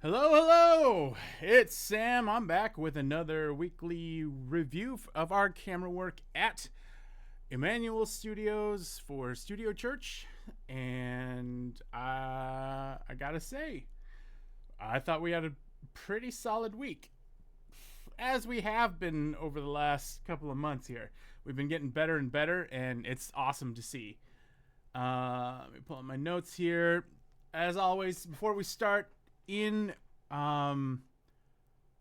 Hello, hello! It's Sam. I'm back with another weekly review of our camera work at Emmanuel Studios for Studio Church. And I gotta say, I thought we had a pretty solid week, as we have been over the last couple of months here. We've been getting better and better, and it's awesome to see. Let me pull up my notes here. As always, before we start, in none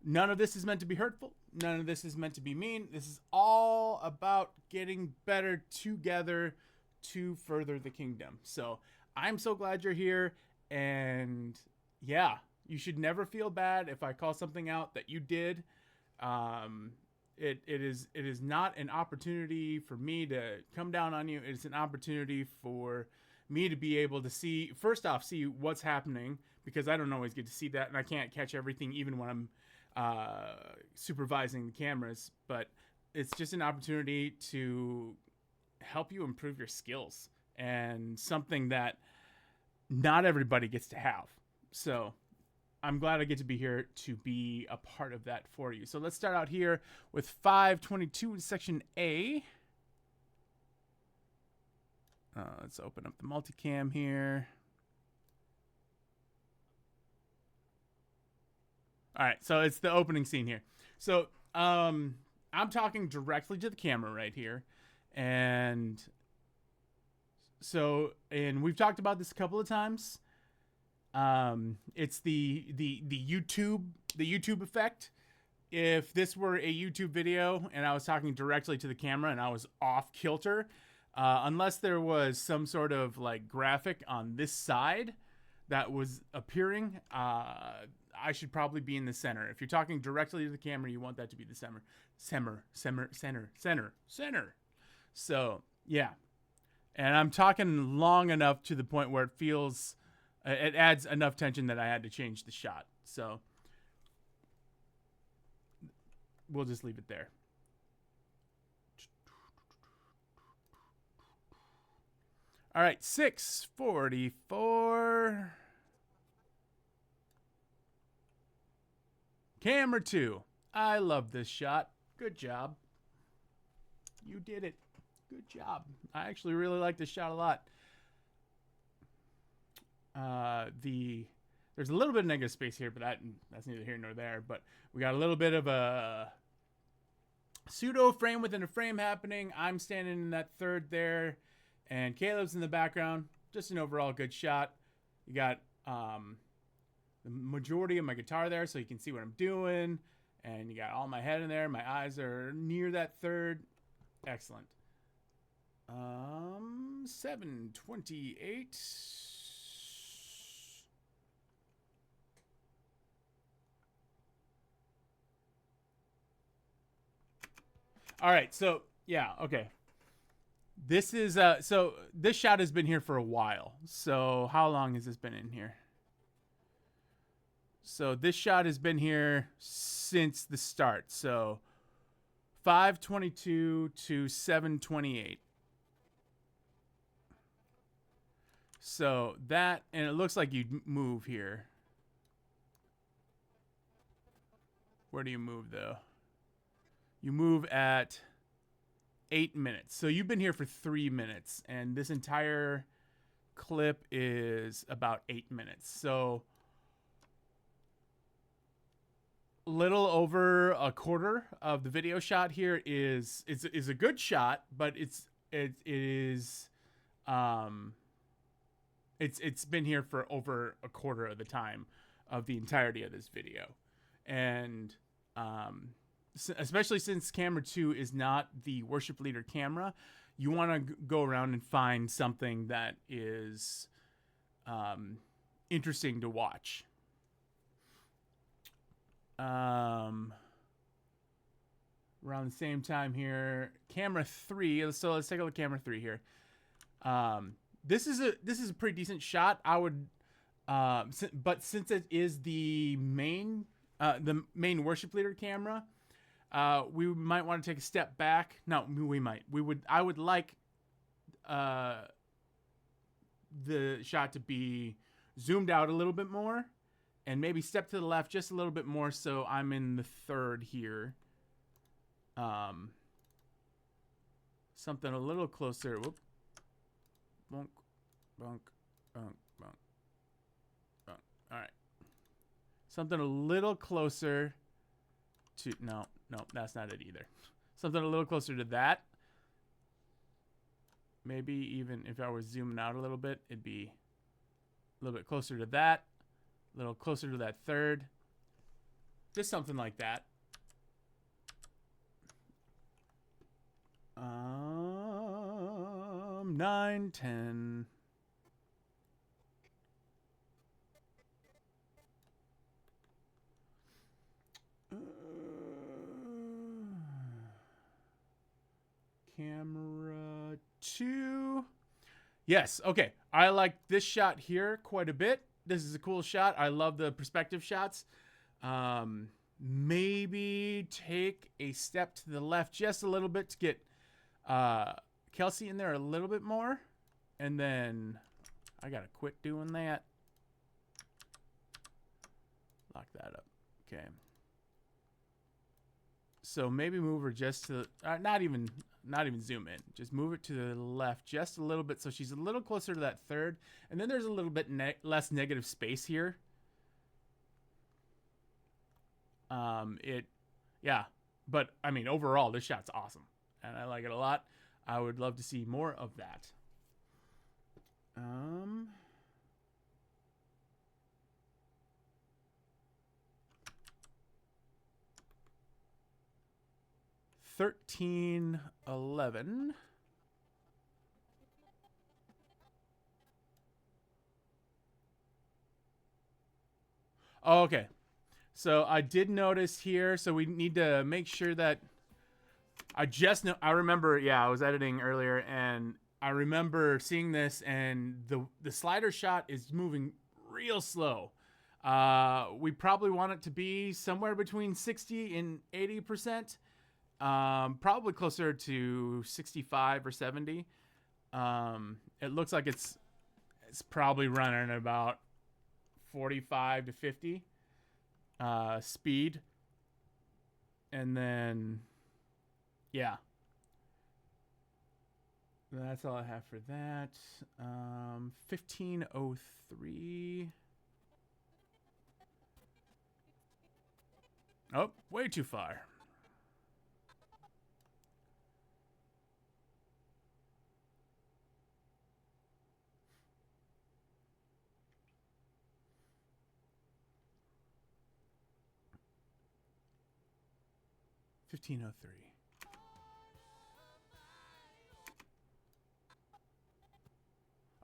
of this is meant to be hurtful. None of this is meant to be mean. This is all about getting better together to further the kingdom. So I'm so glad you're here. And yeah, you should never feel bad if I call something out that you did. It is not an opportunity for me to come down on you. It's an opportunity for me to be able to see, first off, see what's happening, because I don't always get to see that, and I can't catch everything even when I'm supervising the cameras. But it's just an opportunity to help you improve your skills, and something that not everybody gets to have. So I'm glad I get to be here to be a part of that for you. So let's start out here with 522 in section A. Let's open up the multicam here. All right, so it's the opening scene here. So I'm talking directly to the camera right here, and we've talked about this a couple of times. It's the YouTube effect. If this were a YouTube video and I was talking directly to the camera and I was off kilter, unless there was some sort of like graphic on this side that was appearing, I should probably be in the center. If you're talking directly to the camera, you want that to be the center. So yeah, and I'm talking long enough to the point where it adds enough tension that I had to change the shot. So we'll just leave it there. All right, 644. Camera 2. I love this shot. Good job. You did it. Good job. I actually really like this shot a lot. There's a little bit of negative space here, but that's neither here nor there. But we got a little bit of a pseudo frame within a frame happening. I'm standing in that third there, and Caleb's in the background. Just an overall good shot. You got the majority of my guitar there, so you can see what I'm doing, and you got all my head in there. My eyes are near that third. Excellent. 728. All right, so yeah, okay. This is so this shot has been here for a while. So how long has this been in here? So this shot has been here since the start. So 522 to 728. So that, and it looks like you move here. Where do you move though? You move at 8 minutes. So you've been here for 3 minutes, and this entire clip is about 8 minutes. So little over a quarter of the video shot here is a good shot, but it's been here for over a quarter of the time of the entirety of this video. And especially since camera 2 is not the worship leader camera, you want to go around and find something that is interesting to watch. Around the same time here, camera 3. So let's take a look at camera 3 here. This is a pretty decent shot. I would, but since it is the main worship leader camera, we might want to take a step back. No, we might. I would like the shot to be zoomed out a little bit more and maybe step to the left just a little bit more so I'm in the third here. Something a little closer. Whoop. Bonk, bonk, bonk, bonk, bonk. All right. Something a little closer to... No, that's not it either. Something a little closer to that. Maybe even if I was zooming out a little bit, it'd be a little bit closer to that. A little closer to that third. Just something like that. 9, 10. Camera 2. Yes, okay. I like this shot here quite a bit. This is a cool shot. I love the perspective shots. Maybe take a step to the left just a little bit to get Kelsey in there a little bit more. And then I gotta quit doing that. Lock that up. Okay. So maybe move her just to not even zoom in. Just move it to the left just a little bit so she's a little closer to that third. And then there's a little bit less negative space here. Yeah. But I mean, overall, this shot's awesome, and I like it a lot. I would love to see more of that. 13, 11. Oh, okay. So I did notice here, so we need to make sure that I remember, yeah, I was editing earlier and I remember seeing this, and the slider shot is moving real slow. We probably want it to be somewhere between 60 and 80%. Probably closer to 65 or 70. It looks like it's probably running about 45 to 50 speed. And then, yeah. That's all I have for that. 1503. Oh, way too far. $15.03.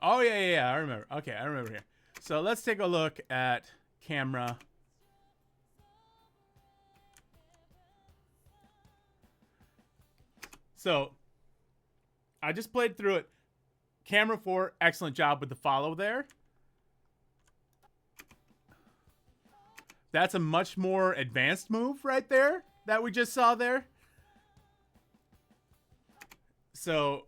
Oh, yeah. I remember. Okay, I remember here. So let's take a look at camera. So I just played through it. Camera 4, excellent job with the follow there. That's a much more advanced move right there that we just saw there. So,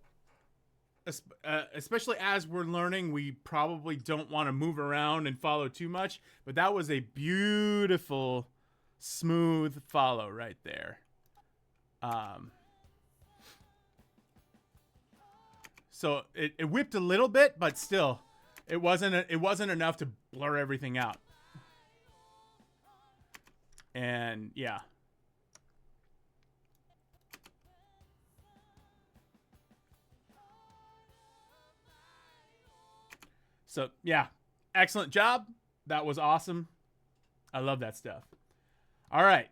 especially as we're learning, we probably don't want to move around and follow too much. But that was a beautiful, smooth follow right there. So it whipped a little bit, but still, it wasn't enough to blur everything out. And yeah. So yeah, excellent job. That was awesome. I love that stuff. All right.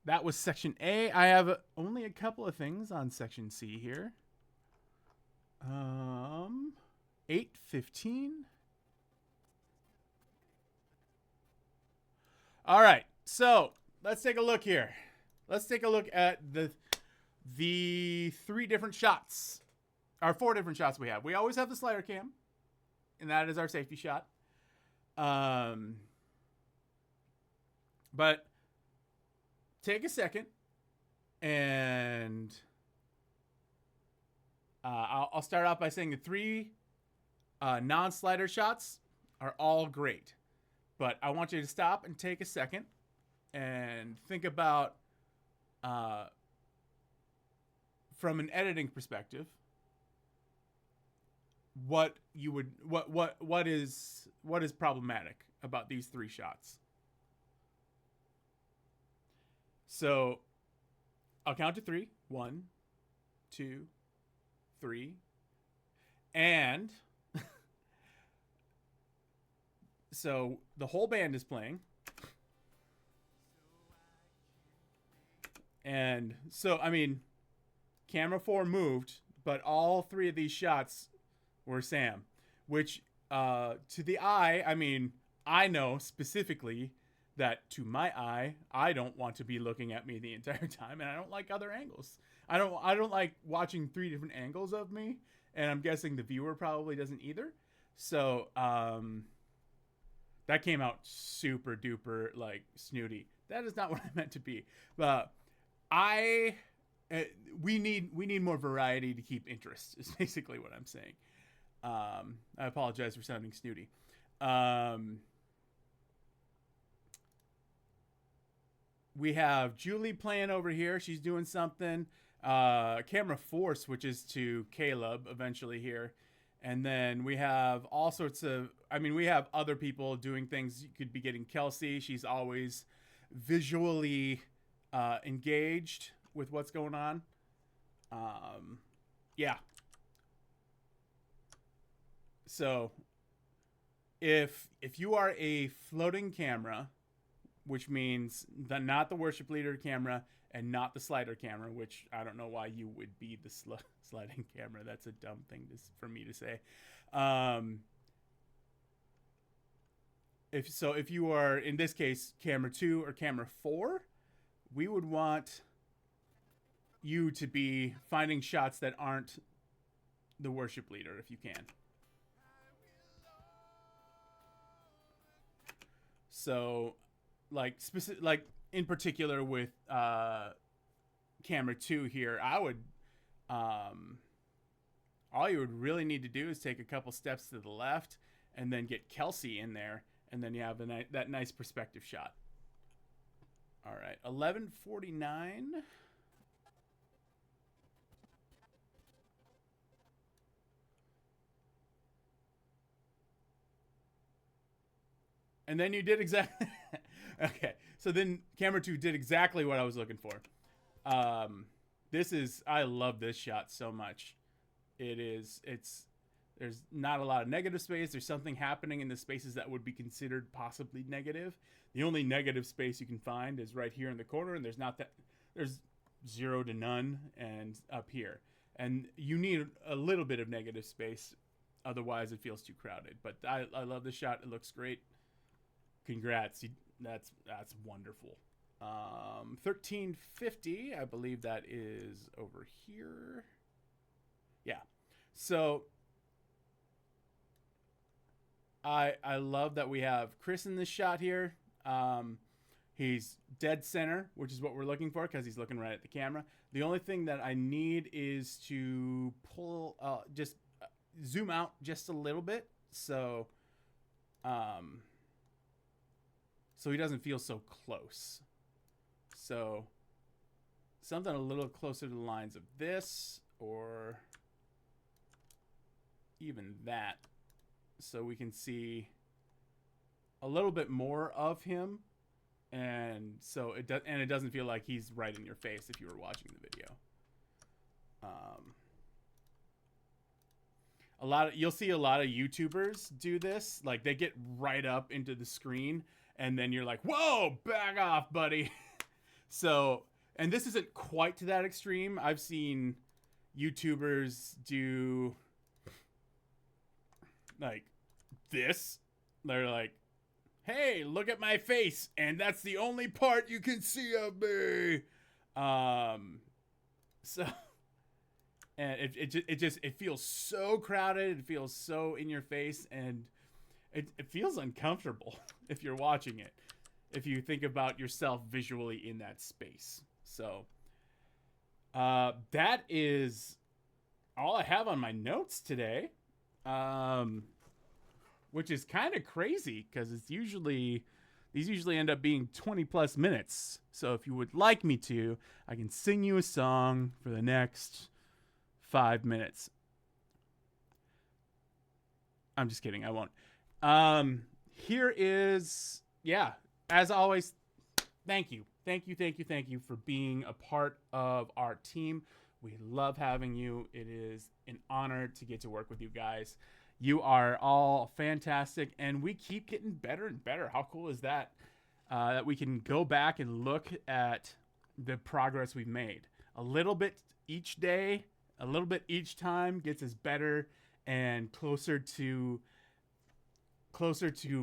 That was section A. I have only a couple of things on section C here. 8:15. All right. So let's take a look here. Let's take a look at the 3 different shots, or 4 different shots we have. We always have the slider cam, and that is our safety shot. But take a second, and I'll start off by saying the 3 non-slider shots are all great. But I want you to stop and take a second and think about, from an editing perspective, what is problematic about these three shots. So I'll count to three. 1, 2, 3. And so the whole band is playing. And so, I mean, camera 4 moved, but all three of these shots were Sam, which to the eye, I mean, I know specifically that to my eye, I don't want to be looking at me the entire time, and I don't like other angles. I don't like watching 3 different angles of me, and I'm guessing the viewer probably doesn't either. So that came out super duper like snooty. That is not what I meant to be. But we need more variety to keep interest, is basically what I'm saying. I apologize for sounding snooty. We have Julie playing over here. She's doing something. Camera 4 switches to Caleb eventually here. And then we have all sorts of, I mean, we have other people doing things. You could be getting Kelsey. She's always visually engaged with what's going on. Yeah. So if you are a floating camera, which means not the worship leader camera and not the slider camera, which I don't know why you would be the sliding camera. That's a dumb thing for me to say. If you are, in this case, camera 2 or camera 4, we would want you to be finding shots that aren't the worship leader if you can. So, like in particular with camera 2 here, I would all you would really need to do is take a couple steps to the left and then get Kelsey in there, and then you have that nice perspective shot. All right, 11:49. And then you did exactly. Okay, so then camera 2 did exactly what I was looking for. I love this shot so much. There's not a lot of negative space. There's something happening in the spaces that would be considered possibly negative. The only negative space you can find is right here in the corner, and there's 0 to none, and up here. And you need a little bit of negative space, otherwise it feels too crowded. But I love this shot. It looks great. Congrats. That's wonderful. 1350, I believe that is over here. Yeah. So I love that we have Chris in this shot here. He's dead center, which is what we're looking for because he's looking right at the camera. The only thing that I need is to just zoom out just a little bit, so he doesn't feel so close. So something a little closer to the lines of this, or even that, so we can see a little bit more of him, and so it doesn't feel like he's right in your face if you were watching the video. You'll see a lot of YouTubers do this, like they get right up into the screen, and then you're like, whoa, back off, buddy. So, and this isn't quite to that extreme. I've seen YouTubers do like this. They're like, hey, look at my face, and that's the only part you can see of me. So, and it feels so crowded. It feels so in your face, and it feels uncomfortable if you're watching it, if you think about yourself visually in that space. So that is all I have on my notes today. which is kind of crazy because these usually end up being 20 plus minutes. So if you would like me to, I can sing you a song for the next 5 minutes. I'm just kidding. I won't. Here is, yeah, as always, thank you. Thank you for being a part of our team. We love having you. It is an honor to get to work with you guys. You are all fantastic, and we keep getting better and better. How cool is that? That we can go back and look at the progress we've made. A little bit each day, a little bit each time gets us better and closer to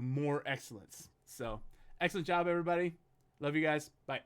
more excellence. So, excellent job, everybody. Love you guys. Bye.